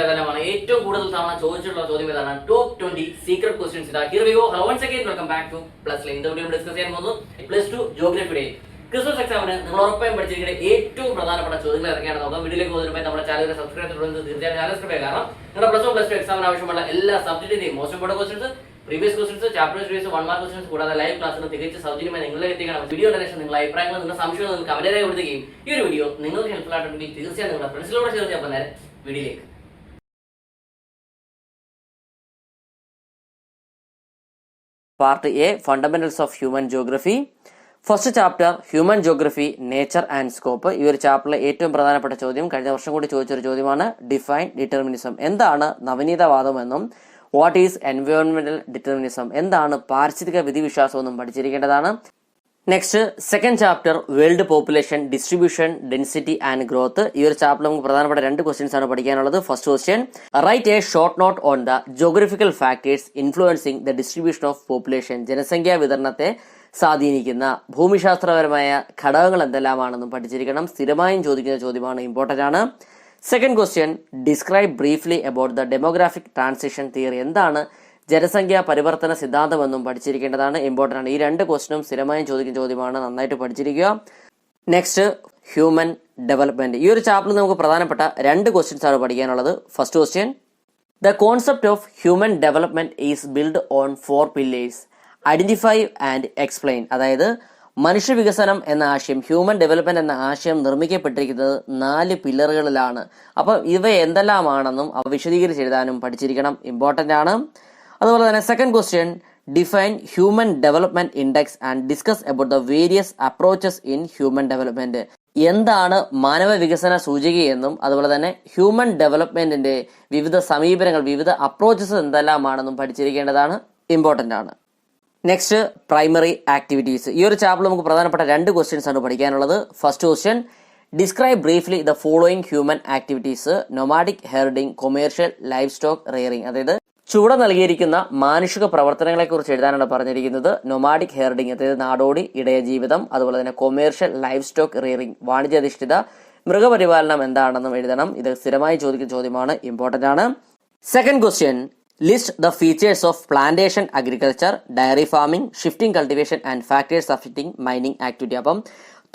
ഏതെല്ലാമാണ് ഏറ്റവും കൂടുതൽ തവണ ചോദിച്ചിട്ടുള്ള ചോദ്യം ഏതാണ്? ടോപ്പ് 20 സീക്രട്ട് ക്വസ്റ്റ്യൻസ് ഇതാ. Here we go. Hello once again welcome back to plus line. ഇന്ന് വീഡിയോ ഡിസ്കസ് ചെയ്യാൻ പോകുന്നത് പ്ലസ് 2 ജിയോഗ്രഫിയുടെ ക്രിസ്മസ് എക്സാമിന് നിങ്ങൾ ഉറപ്പായും പഠിച്ചിരിക്കുന്ന ഏറ്റവും പ്രധാനപ്പെട്ട ചോദ്യങ്ങൾ ഇറങ്ങിയാണ് നോക്കാം. വീഡിയോയിലേക്ക് പോകുന്നതിന് നമ്മുടെ ചാനലിൽ സബ്സ്ക്രൈബ് ചെയ്തിട്ടുണ്ടെങ്കിൽ തീർച്ചയായും ചാനൽ സബ്സ്ക്രൈബ് ചെയ്യുക. കാരണം നിങ്ങളുടെ പ്ലസ് 1 എക്സാമിന് ആവശ്യമുള്ള എല്ലാ സബ്ജക്റ്റിന്റെയും most important questions, previous questions, chapter series, 1 mark questions കൂടാതെ ലൈവ് ക്ലാസ്സിന് തികച്ച സൗജന്യമായി നിങ്ങളിലേക്ക് എത്തിക്കണം. വീഡിയോ ഡയറക്ഷൻ നിങ്ങളുടെ അഭിപ്രായങ്ങൾ, നിങ്ങളുടെ സംശയങ്ങൾ നിങ്ങൾക്ക് കമന്റായി കൊടുക്കുകയും ഈ ഒരു വീഡിയോ നിങ്ങൾക്ക് ഹെൽപ്ഫുൾ ആയിട്ടുണ്ടെങ്കിൽ തീർച്ചയായും നിങ്ങളുടെ ഫ്രണ്ട്സിലൂടെ ഷെയർ ചെയ്യാൻ നേരെ വീഡിയോയിലേക്ക്. Part A, fundamentals of human geography. First chapter human geography, nature and scope. ഈ ഒരു ചാപ്റ്ററിലെ ഏറ്റവും പ്രധാനപ്പെട്ട ചോദ്യം കഴിഞ്ഞ വർഷം കൂടി ചോദിച്ചൊരു ചോദ്യമാണ്. Define determinism. എന്താണ് നവനീതവാദം എന്നും വാട്ട് ഈസ് എൻവയോൺമെന്റൽ ഡിറ്റർമിനിസം, എന്താണ് പാരിസ്ഥിതിക വിധിവിശ്വാസം എന്നും പഠിച്ചിരിക്കേണ്ടതാണ്. Next second chapter world population, distribution, density and growth. ഈ ഒരു ചാപ്റ്ററിൽ നമുക്ക് പ്രധാനപ്പെട്ട 2 ക്വസ്റ്റ്യൻസ് ആണ് പഠിക്കാനുള്ളത്. First question, write a short note on the geographical factors influencing the distribution of population. ജനസംഖ്യാ വിതരണത്തെ സ്വാധീനിക്കുന്ന ഭൂമിശാസ്ത്രപരമായ ഘടകങ്ങൾ എന്തെല്ലാമാണെന്നും പഠിച്ചിരിക്കണം. സ്ഥിരമായും ചോദിക്കുന്ന ചോദ്യമാണ്, ഇമ്പോർട്ടന്റ് ആണ്. Second question, describe briefly about the demographic transition theory. എന്താണ് ജനസംഖ്യാ പരിവർത്തന സിദ്ധാന്തമെന്നും പഠിച്ചിരിക്കേണ്ടതാണ്, ഇമ്പോർട്ടന്റ് ആണ്. ഈ 2 ക്വസ്റ്റ്യനും സ്ഥിരമായും ചോദിക്കുന്ന ചോദ്യമാണ്, നന്നായിട്ട് പഠിച്ചിരിക്കുക. Next human development. ഈ ഒരു ചാപ്റ്ററിൽ നമുക്ക് പ്രധാനപ്പെട്ട 2 ക്വസ്റ്റ്യൻസ് ആണ് പഠിക്കാനുള്ളത്. First question, the concept of human development is build on 4 pillars. Identify and explain. അതായത് മനുഷ്യവികസനം എന്ന ആശയം, ഹ്യൂമൻ ഡെവലപ്മെന്റ് എന്ന ആശയം നിർമ്മിക്കപ്പെട്ടിരിക്കുന്നത് 4 പില്ലറുകളിലാണ്. അപ്പം ഇവ എന്തെല്ലാമാണെന്നും അവ വിശദീകരിച്ച് എഴുതാനും പഠിച്ചിരിക്കണം, ഇമ്പോർട്ടന്റ് ആണ്. അതുപോലെ തന്നെ second question, define human development index and discuss about the various approaches in human development. എന്താണ് മാനവ വികസന സൂചികയെന്നും അതുപോലെ തന്നെ ഹ്യൂമൻ ഡെവലപ്മെന്റിന്റെ വിവിധ സമീപനങ്ങൾ, വിവിധ അപ്രോച്ചസ് എന്തെല്ലാമാണെന്നും പഠിച്ചിരിക്കേണ്ടതാണ്, ഇമ്പോർട്ടന്റ് ആണ്. Next primary activities. ഈ ഒരു ചാപ്റ്ററിൽ നമുക്ക് പ്രധാനപ്പെട്ട 2 ക്വസ്റ്റ്യൻസ് ആണ് പഠിക്കാനുള്ളത്. First question, describe briefly the following human activities. Nomadic Harding, commercial, life stock rearing. അതായത് ചുവടെ നൽകിയിരിക്കുന്ന മാനുഷിക പ്രവർത്തനങ്ങളെ കുറിച്ച് എഴുതാനാണ് പറഞ്ഞിരിക്കുന്നത്. നൊമാഡിക് ഹെർഡിംഗ് അതായത് നാടോടി ഇടയ ജീവിതം, അതുപോലെ തന്നെ കൊമേഴ്ഷ്യൽ ലൈഫ് സ്റ്റോക്ക് റെയറിംഗ് വാണിജ്യാധിഷ്ഠിത മൃഗപരിപാലനം എന്താണെന്നും എഴുതണം. ഇത് സ്ഥിരമായി ചോദിക്കുന്ന ചോദ്യമാണ്, ഇമ്പോർട്ടന്റ് ആണ്. Second question, list the features of plantation agriculture, diary farming, shifting cultivation and factors affecting mining activity. അപ്പം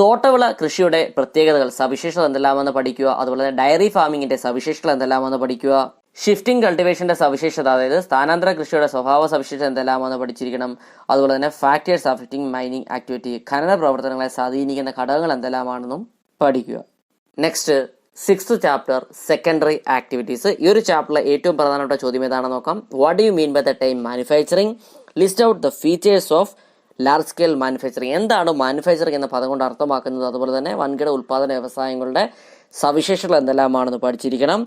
തോട്ടവിള കൃഷിയുടെ പ്രത്യേകതകൾ, സവിശേഷത എന്തെല്ലാമെന്ന് പഠിക്കുക. അതുപോലെ തന്നെ ഡയറി ഫാമിങ്ങിന്റെ സവിശേഷതകൾ എന്തെല്ലാമെന്ന് പഠിക്കുക. ഷിഫ്റ്റിംഗ് കൾട്ടിവേഷന്റെ സവിശേഷത, അതായത് സ്ഥാനാന്തര കൃഷിയുടെ സ്വഭാവ സവിശേഷത എന്തെല്ലാമെന്ന് പഠിച്ചിരിക്കണം. അതുപോലെ തന്നെ ഫാക്ടേഴ്സ് അഫക്റ്റിംഗ് മൈനിങ് ആക്ടിവിറ്റി, ഖനന പ്രവർത്തനങ്ങളെ സ്വാധീനിക്കുന്ന ഘടകങ്ങൾ എന്തെല്ലാമാണെന്നും പഠിക്കുക. Next sixth chapter secondary activities. ഈ ഒരു ചാപ്റ്ററിലെ ഏറ്റവും പ്രധാനപ്പെട്ട ചോദ്യം ഏതാണെന്ന് നോക്കാം. What do you mean by the time manufacturing? List out the features of large scale manufacturing. എന്താണ് മാനുഫാക്ചറിംഗ് എന്ന പദം കൊണ്ട് അർത്ഥമാക്കുന്നത്? അതുപോലെ തന്നെ വൻകിട ഉൽപ്പാദന വ്യവസായങ്ങളുടെ സവിശേഷതകൾ എന്തെല്ലാമാണെന്ന് പഠിച്ചിരിക്കണം.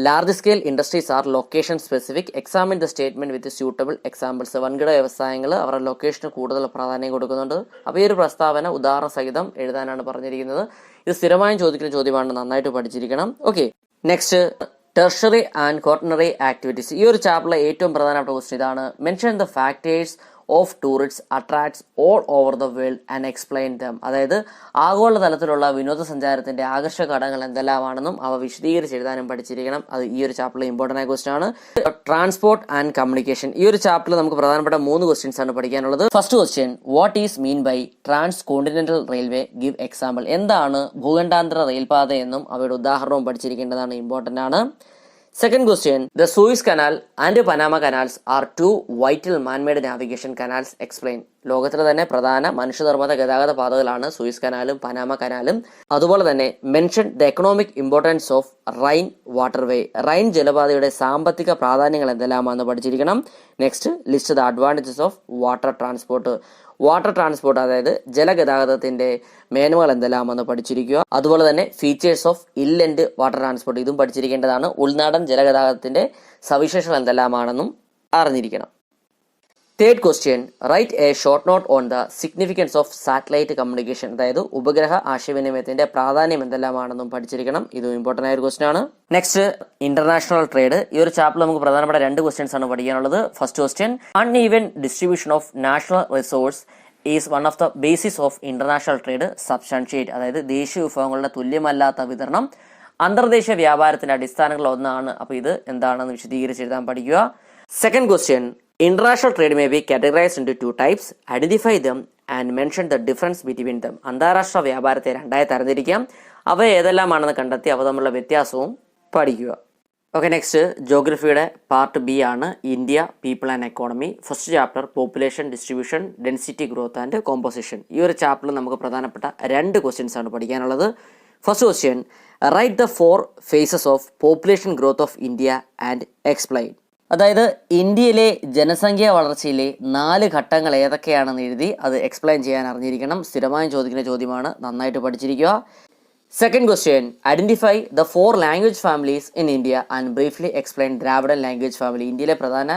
Large scale industries are location specific. Examine the statement with suitable examples. വൻകിട വ്യവസായങ്ങൾ അവരുടെ ലൊക്കേഷന് കൂടുതൽ പ്രാധാന്യം കൊടുക്കുന്നുണ്ട്. അപ്പോൾ ഈ ഒരു പ്രസ്താവന ഉദാഹരണ സഹിതം എഴുതാനാണ് പറഞ്ഞിരിക്കുന്നത്. ഇത് സ്ഥിരമായും ചോദിക്കുന്ന ചോദ്യമാണ്, നന്നായിട്ട് പഠിച്ചിരിക്കണം. Okay, next tertiary and quaternary activities. ഈ ഒരു ചാപ്റ്ററിലെ ഏറ്റവും പ്രധാനപ്പെട്ട ക്വസ്റ്റ്യൻ ഇതാണ്. Mention the factors of tourist attracts all over the world and explain them. അതായത് ആഗോളതലത്തിലുള്ള വിനോദസഞ്ചാരത്തിന്റെ ആകർഷക ഘടകങ്ങൾ എന്തെല്ലാമാണെന്നും അവ വിശദീകരിച്ച് എഴുതാനും പഠിച്ചിരിക്കണം. അത് ഈ ഒരു ചാപ്റ്ററിലെ ഇമ്പോർട്ടന്റ് ആയ ക്വസ്റ്റ്യൻ ആണ്. Transport and communication. ഈ ഒരു ചാപ്റ്ററിൽ നമുക്ക് പ്രധാനപ്പെട്ട 3 ക്വസ്റ്റ്യൻസ് ആണ് പഠിക്കാനുള്ളത്. First question, what is mean by transcontinental railway? Give example. എന്താണ് ഭൂഖണ്ഡാന്തര റെയിൽപാത എന്നും അവയുടെ ഉദാഹരണവും പഠിച്ചിരിക്കേണ്ടതാണ്, ഇമ്പോർട്ടന്റ് ആണ്. Second question, the Suez Canal and Panama Canals are 2 vital man-made navigation canals. Explain. ലോകത്തിലെ തന്നെ പ്രധാന മനുഷ്യനിർമ്മിത ഗതാഗത പാതകളാണ് സൂയിസ് കനാലും പനാമ കനാലും. അതുപോലെ തന്നെ mention the economic importance of Rhine waterway. Rhine ജലപാതയുടെ സാമ്പത്തിക പ്രാധാന്യങ്ങൾ എന്തെല്ലാമാണെന്ന് പഠിച്ചിരിക്കണം. Next list the advantages of water transport. Water transport അതായത് ജലഗതാഗതത്തിന്റെ മേന്മകൾ എന്തെല്ലാമെന്ന് പഠിച്ചിരിക്കുക. അതുപോലെ തന്നെ features of inland water transport, ഇതും പഠിച്ചിരിക്കേണ്ടതാണ്. ഉൾനാടൻ ജലഗതാഗതത്തിന്റെ സവിശേഷതകൾ എന്തെല്ലാമാണെന്നും അറിഞ്ഞിരിക്കണം. Third question, write a short note on the significance of satellite communication. അതായത് ഉപഗ്രഹ ആശയവിനിമയത്തിന്റെ പ്രാധാന്യം എന്തെല്ലാമാണെന്നും പഠിച്ചിരിക്കണം. ഇതും ഇമ്പോർട്ടന്റ് ആയ ഒരു ക്വസ്റ്റ്യൻ ആണ്. Next international trade. ഈ ഒരു ചാപ്റ്ററിൽ നമുക്ക് പ്രധാനപ്പെട്ട 2 ക്വസ്റ്റ്യൻസ് ആണ് പഠിക്കാനുള്ളത്. First question, uneven distribution of national resource is one of the basis of international trade. Substantiate. അതായത് ദേശീയ വിഭവങ്ങളുടെ തുല്യമല്ലാത്ത വിതരണം അന്തർദേശീയ വ്യാപാരത്തിന്റെ അടിസ്ഥാനങ്ങൾ ഒന്നാണ്. അപ്പോൾ ഇത് എന്താണെന്ന് വിശദീകരിച്ച് എഴുതാൻ പഠിക്കുക. Second question, international trade may be categorised into 2 types. Identify them and mention the difference between them. അന്താരാഷ്ട്ര വ്യാപാരത്തെ രണ്ടായി തരംതിരിക്കാം, അവ ഏതെല്ലാമാണെന്ന് കണ്ടെത്തി അവ തമ്മിലുള്ള വ്യത്യാസവും പഠിക്കുക. ഓക്കെ, നെക്സ്റ്റ് ജോഗ്രഫിയുടെ പാർട്ട് ബി ആണ് India, people and economy. First chapter population, distribution, density, growth and composition. ഈ ഒരു ചാപ്റ്ററിൽ നമുക്ക് പ്രധാനപ്പെട്ട 2 ക്വസ്റ്റ്യൻസ് ആണ് പഠിക്കാനുള്ളത്. First question, write the 4 phases of population growth of India and explain. അതായത് ഇന്ത്യയിലെ ജനസംഖ്യാ വളർച്ചയിലെ 4 ഘട്ടങ്ങൾ ഏതൊക്കെയാണെന്ന് എഴുതി അത് എക്സ്പ്ലെയിൻ ചെയ്യാൻ അറിഞ്ഞിരിക്കണം. സ്ഥിരമായും ചോദിക്കുന്ന ചോദ്യമാണ്, നന്നായിട്ട് പഠിച്ചിരിക്കുക. Second question, identify the 4 language families in India and briefly explain Dravidian language family. ഇന്ത്യയിലെ പ്രധാന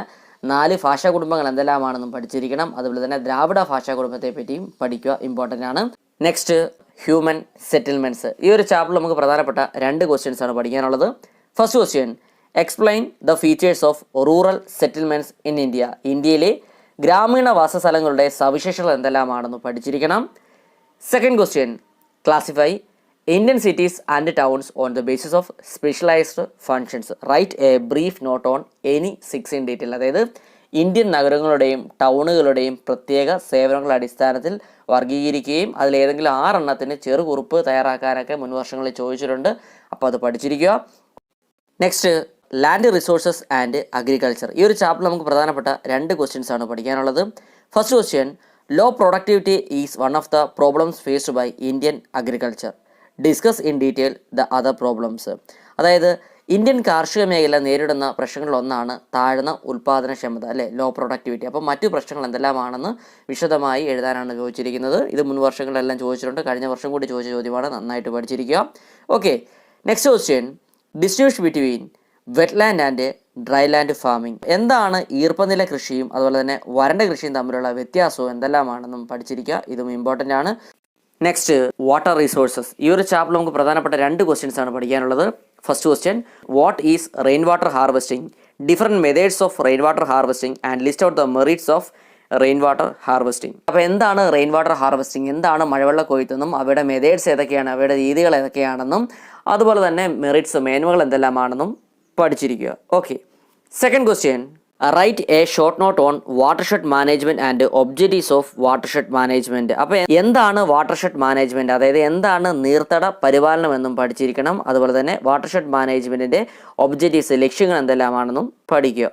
4 ഭാഷാ കുടുംബങ്ങൾ എന്തെല്ലാമാണെന്നും പഠിച്ചിരിക്കണം. അതുപോലെ തന്നെ ദ്രാവിഡ ഭാഷാ കുടുംബത്തെ പറ്റിയും പഠിക്കുക, ഇമ്പോർട്ടൻ്റ് ആണ്. Next, human settlements. ഈ ഒരു ചാപ്റ്ററിൽ നമുക്ക് പ്രധാനപ്പെട്ട 2 ക്വസ്റ്റ്യൻസ് ആണ് പഠിക്കാനുള്ളത്. First question, explain the features of rural settlements in India. ഇന്ത്യയിലെ ഗ്രാമീണ വാസസ്ഥലങ്ങളുടെ സവിശേഷതകൾ എന്തെല്ലാമാണെന്ന് പഠിച്ചിരിക്കണം. Second question, classify Indian cities and towns on the basis of specialized functions. Write a brief note on any 6 in detail. അതായത് Indian നഗരങ്ങളുടെയും ടൗണുകളുടെയും പ്രത്യേക സേവനങ്ങളുടെ അടിസ്ഥാനത്തിൽ വർഗീകരിക്കുകയും അതിലേതെങ്കിലും 6 എണ്ണത്തിന് ചെറുകുറിപ്പ് തയ്യാറാക്കാനൊക്കെ മുൻ വർഷങ്ങളിൽ ചോദിച്ചിട്ടുണ്ട്. അപ്പോൾ അത് പഠിച്ചിരിക്കുക. Next, land resources and agriculture. ഈ ഒരു ചാപ്റ്ററിൽ നമുക്ക് പ്രധാനപ്പെട്ട 2 ക്വസ്റ്റ്യൻസ് ആണ് പഠിക്കാനുള്ളത്. First question, low productivity is one of the problems faced by Indian agriculture. Discuss in detail the other problems. അതായത് ഇന്ത്യൻ കാർഷിക മേഖല നേരിടുന്ന പ്രശ്നങ്ങളൊന്നാണ് താഴ്ന്ന ഉൽപ്പാദനക്ഷമത, അല്ലേ, ലോ പ്രൊഡക്ടിവിറ്റി. അപ്പോൾ മറ്റു പ്രശ്നങ്ങൾ എന്തെല്ലാമാണെന്ന് വിശദമായി എഴുതാനാണ് ചോദിച്ചിരിക്കുന്നത്. ഇത് മുൻ വർഷങ്ങളിലെല്ലാം ചോദിച്ചിട്ടുണ്ട്, കഴിഞ്ഞ വർഷം കൂടി ചോദിച്ച ചോദ്യമാണ്, നന്നായിട്ട് പഠിച്ചിരിക്കുക. Okay, next question, distribution between wetland and dryland farming. എന്താണ് ഈർപ്പനില കൃഷിയും അതുപോലെ തന്നെ വരണ്ട കൃഷിയും തമ്മിലുള്ള വ്യത്യാസവും എന്തെല്ലാമാണെന്നും പഠിച്ചിരിക്കുക, ഇതും ഇമ്പോർട്ടൻ്റ് ആണ്. Next, water resources. ഈ ഒരു ചാപ്റ്ററിൽ നമുക്ക് പ്രധാനപ്പെട്ട 2 ക്വസ്റ്റ്യൻസ് ആണ് പഠിക്കാനുള്ളത്. First question, what is rain water harvesting, different methods of rain water harvesting and list out the merits of rain water harvesting. അപ്പോൾ എന്താണ് റെയിൻ വാട്ടർ ഹാർവെസ്റ്റിംഗ്, എന്താണ് മഴവെള്ള കൊയ്ത്തെന്നും അവയുടെ മെത്തേഡ്സ് ഏതൊക്കെയാണ്, അവയുടെ രീതികൾ ഏതൊക്കെയാണെന്നും അതുപോലെ തന്നെ മെറിറ്റ്സ്, മേന്മകൾ എന്തെല്ലാമാണെന്നും പഠിച്ചിരിക്കുക. Okay, second question, write a short note on watershed management and objectives of watershed management. അപ്പോൾ എന്താണ് വാട്ടർഷെഡ് മാനേജ്മെന്റ്, അതായത് എന്താണ് നീർത്തട പരിപാലനം എന്നും പഠിച്ചിരിക്കണം. അതുപോലെ തന്നെ വാട്ടർഷെഡ് മാനേജ്മെന്റിന്റെ ഒബ്ജക്റ്റീവ്സ്, ലക്ഷ്യങ്ങൾ എന്തെല്ലാമാണെന്നും പഠിക്കുക.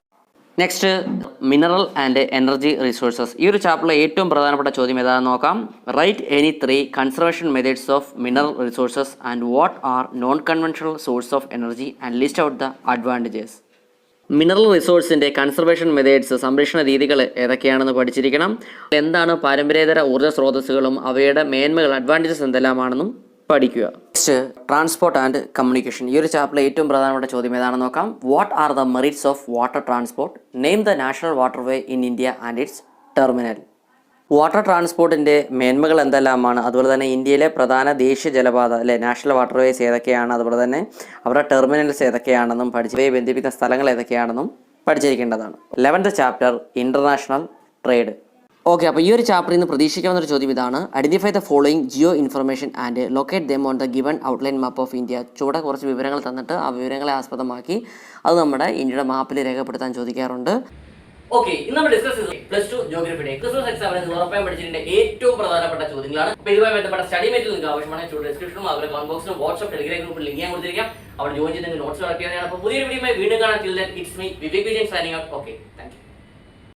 Next, mineral and energy resources. ഈ ഒരു ചാപ്റ്ററിലെ ഏറ്റവും പ്രധാനപ്പെട്ട ചോദ്യം ഏതാണെന്ന് നോക്കാം. Write any 3 conservation methods of mineral resources and what are non conventional source of energy and list out the advantages. Mineral റിസോഴ്സിൻ്റെ കൺസർവേഷൻ മെത്തേഡ്സ്, സംരക്ഷണ രീതികൾ ഏതൊക്കെയാണെന്ന് പഠിച്ചിരിക്കണം. എന്താണ് പാരമ്പര്യേതര ഊർജ്ജ സ്രോതസ്സുകളും അവയുടെ മേന്മകൾ, അഡ്വാൻറ്റേജസ് എന്തെല്ലാമാണെന്നും പഠിക്കുക. Next, transport and communication. ഈ ഒരു ചാപ്റ്ററിലെ ഏറ്റവും പ്രധാനപ്പെട്ട ചോദ്യം ഏതാണെന്ന് നോക്കാം. What are the merits of water transport, name the national waterway in India and its terminal. Water ട്രാൻസ്പോർട്ടിൻ്റെ മേന്മകൾ എന്തെല്ലാമാണ്, അതുപോലെ തന്നെ ഇന്ത്യയിലെ പ്രധാന ദേശീയ ജലപാത, അല്ലെ, നാഷണൽ വാട്ടർവേസ് ഏതൊക്കെയാണ്, അതുപോലെ തന്നെ അവരുടെ ടെർമിനൽസ് ഏതൊക്കെയാണെന്നും പഠിച്ചവയെ ബന്ധിപ്പിക്കുന്ന സ്ഥലങ്ങൾ ഏതൊക്കെയാണെന്നും പഠിച്ചിരിക്കേണ്ടതാണ്. 11th chapter, international trade. Okay, അപ്പോൾ ഈ ഒരു ചാപ്റ്ററിൽ നിന്ന് പ്രതീക്ഷിക്കാവുന്ന ഒരു ചോദ്യം ഇതാണ്. Identify the following geo information and locate them on the given outline map of India. ചുവടെ കുറച്ച് വിവരങ്ങൾ തന്നിട്ട് ആ വിവരങ്ങളെ ആസ്പദമാക്കി അത് നമ്മുടെ ഇന്ത്യയുടെ മാപ്പിൽ രേഖപ്പെടുത്താൻ ചോദിക്കാറുണ്ട്. ഓക്കെ, ഇന്ന് നമ്മൾ ഡിസ്കസ് ചെയ്തത് +2 ജോഗ്രഫിയുടെ ക്രിസ്മസ് എക്സാമിന് ഉറപ്പായും പഠിച്ചതിന്റെ ഏറ്റവും പ്രധാനപ്പെട്ട ചോദ്യങ്ങളാണ്. അപ്പോൾ ഇതുമായി ബന്ധപ്പെട്ട സ്റ്റഡി മെറ്റീരിയൽ നിങ്ങൾക്ക് ആവശ്യമാണെങ്കിൽ ഡിസ്ക്രിപ്ഷനും അതുപോലെ കമന്റ് ബോക്സിലും വാട്സ്ആപ്പ് ടെലിഗ്രാം ഗ്രൂപ്പിൽ ലിങ്ക് ഞാൻ കൊടുത്തിരിക്കാം. അവിടെ ജോയിൻ ചെയ്ത് നോട്ട്സ് കളക്ട് ചെയ്യാനാണ്. അപ്പോൾ പുതിയൊരു വീഡിയോയുമായി വീണ്ടും കാണാൻ. It's me Vivek Vijayan signing out. Okay, thank you.